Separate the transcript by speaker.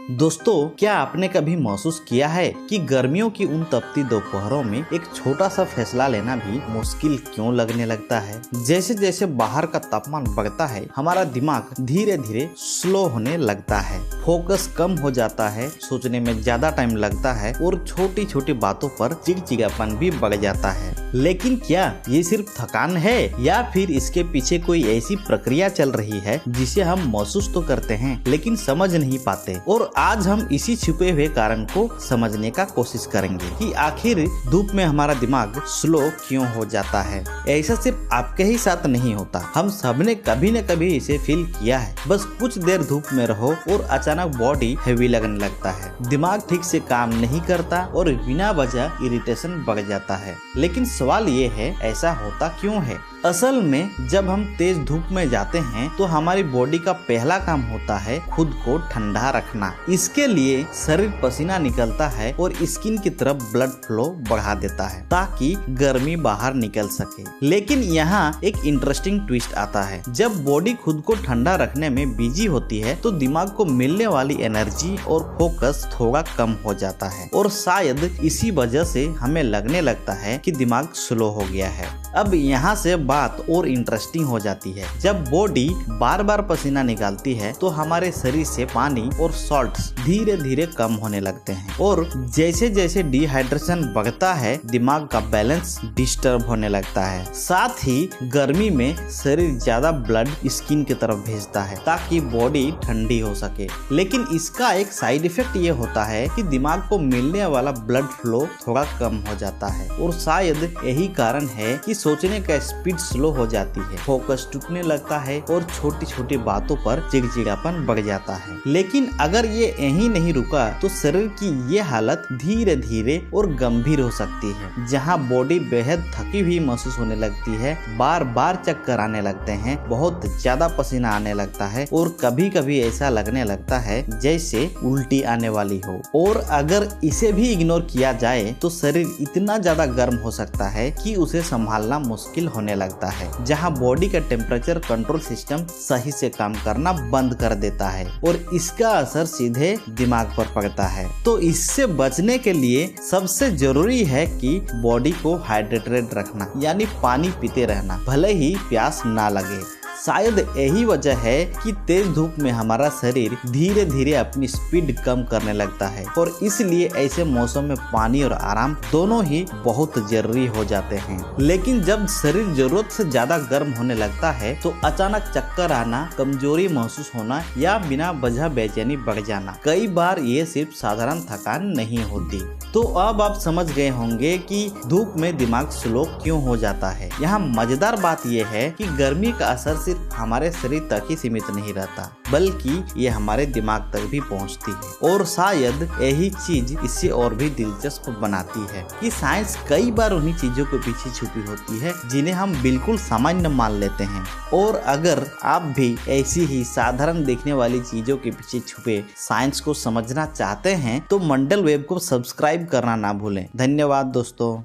Speaker 1: दोस्तों, क्या आपने कभी महसूस किया है कि गर्मियों की उन तपती दोपहरों में एक छोटा सा फैसला लेना भी मुश्किल क्यों लगने लगता है। जैसे जैसे बाहर का तापमान बढ़ता है, हमारा दिमाग धीरे धीरे स्लो होने लगता है, फोकस कम हो जाता है, सोचने में ज्यादा टाइम लगता है और छोटी छोटी बातों पर चिड़चिड़ापन भी बढ़ जाता है। लेकिन क्या ये सिर्फ थकान है या फिर इसके पीछे कोई ऐसी प्रक्रिया चल रही है जिसे हम महसूस तो करते हैं लेकिन समझ नहीं पाते। और आज हम इसी छुपे हुए कारण को समझने का कोशिश करेंगे कि आखिर धूप में हमारा दिमाग स्लो क्यों हो जाता है। ऐसा सिर्फ आपके ही साथ नहीं होता, हम सबने कभी न कभी इसे फील किया है। बस कुछ देर धूप में रहो और अचानक बॉडी हेवी लगने लगता है, दिमाग ठीक से काम नहीं करता और बिना वजह इरिटेशन बढ़ जाता है। लेकिन सवाल ये है, ऐसा होता क्यों है? असल में जब हम तेज धूप में जाते हैं तो हमारी बॉडी का पहला काम होता है खुद को ठंडा रखना। इसके लिए शरीर पसीना निकलता है और स्किन की तरफ ब्लड फ्लो बढ़ा देता है ताकि गर्मी बाहर निकल सके। लेकिन यहाँ एक इंटरेस्टिंग ट्विस्ट आता है। जब बॉडी खुद को ठंडा रखने में बिजी होती है तो दिमाग को मिलने वाली एनर्जी और फोकस थोड़ा कम हो जाता है और शायद इसी वजह से हमें लगने लगता है कि दिमाग स्लो हो गया है। अब यहाँ से बात और इंटरेस्टिंग हो जाती है। जब बॉडी बार बार पसीना निकालती है तो हमारे शरीर से पानी और सॉल्ट्स धीरे धीरे कम होने लगते हैं और जैसे जैसे डिहाइड्रेशन बढ़ता है दिमाग का बैलेंस डिस्टर्ब होने लगता है। साथ ही गर्मी में शरीर ज्यादा ब्लड स्किन की तरफ भेजता है ताकि बॉडी ठंडी हो सके। लेकिन इसका एक साइड इफेक्ट ये होता है कि दिमाग को मिलने वाला ब्लड फ्लो थोड़ा कम हो जाता है और शायद यही कारण है कि सोचने का स्पीड स्लो हो जाती है, फोकस टूटने लगता है और छोटी छोटी बातों पर चिड़चिड़ापन बढ़ जाता है। लेकिन अगर ये यहीं नहीं रुका तो शरीर की ये हालत धीरे धीरे और गंभीर हो सकती है, जहां बॉडी बेहद थकी हुई महसूस होने लगती है, बार बार चक्कर आने लगते हैं, बहुत ज्यादा पसीना आने लगता है और कभी कभी ऐसा लगने लगता है जैसे उल्टी आने वाली हो। और अगर इसे भी इग्नोर किया जाए तो शरीर इतना ज्यादा गर्म हो सकता है कि उसे संभालना मुश्किल होने लगता है, जहां बॉडी का टेम्परेचर कंट्रोल सिस्टम सही से काम करना बंद कर देता है और इसका असर सीधे दिमाग पर पड़ता है। तो इससे बचने के लिए सबसे जरूरी है कि बॉडी को हाइड्रेटेड रखना, यानी पानी पीते रहना, भले ही प्यास ना लगे। शायद यही वजह है कि तेज धूप में हमारा शरीर धीरे धीरे अपनी स्पीड कम करने लगता है और इसलिए ऐसे मौसम में पानी और आराम दोनों ही बहुत जरूरी हो जाते हैं। लेकिन जब शरीर जरूरत से ज्यादा गर्म होने लगता है तो अचानक चक्कर आना, कमजोरी महसूस होना या बिना वजह बेचैनी बढ़ जाना, कई बार ये सिर्फ साधारण थकान नहीं होती। तो अब आप समझ गए होंगे कि धूप में दिमाग स्लो क्यों हो जाता है। यहाँ मजेदार बात यह है कि गर्मी का असर सिर्फ हमारे शरीर तक ही सीमित नहीं रहता, बल्कि ये हमारे दिमाग तक भी पहुंचती है। और शायद यही चीज इसे और भी दिलचस्प बनाती है कि साइंस कई बार उन्हीं चीजों के पीछे छुपी होती है जिन्हें हम बिल्कुल सामान्य मान लेते हैं। और अगर आप भी ऐसी ही साधारण देखने वाली चीजों के पीछे छुपे साइंस को समझना चाहते हैं तो मंडल वेब को सब्सक्राइब करना ना भूलें। धन्यवाद दोस्तों।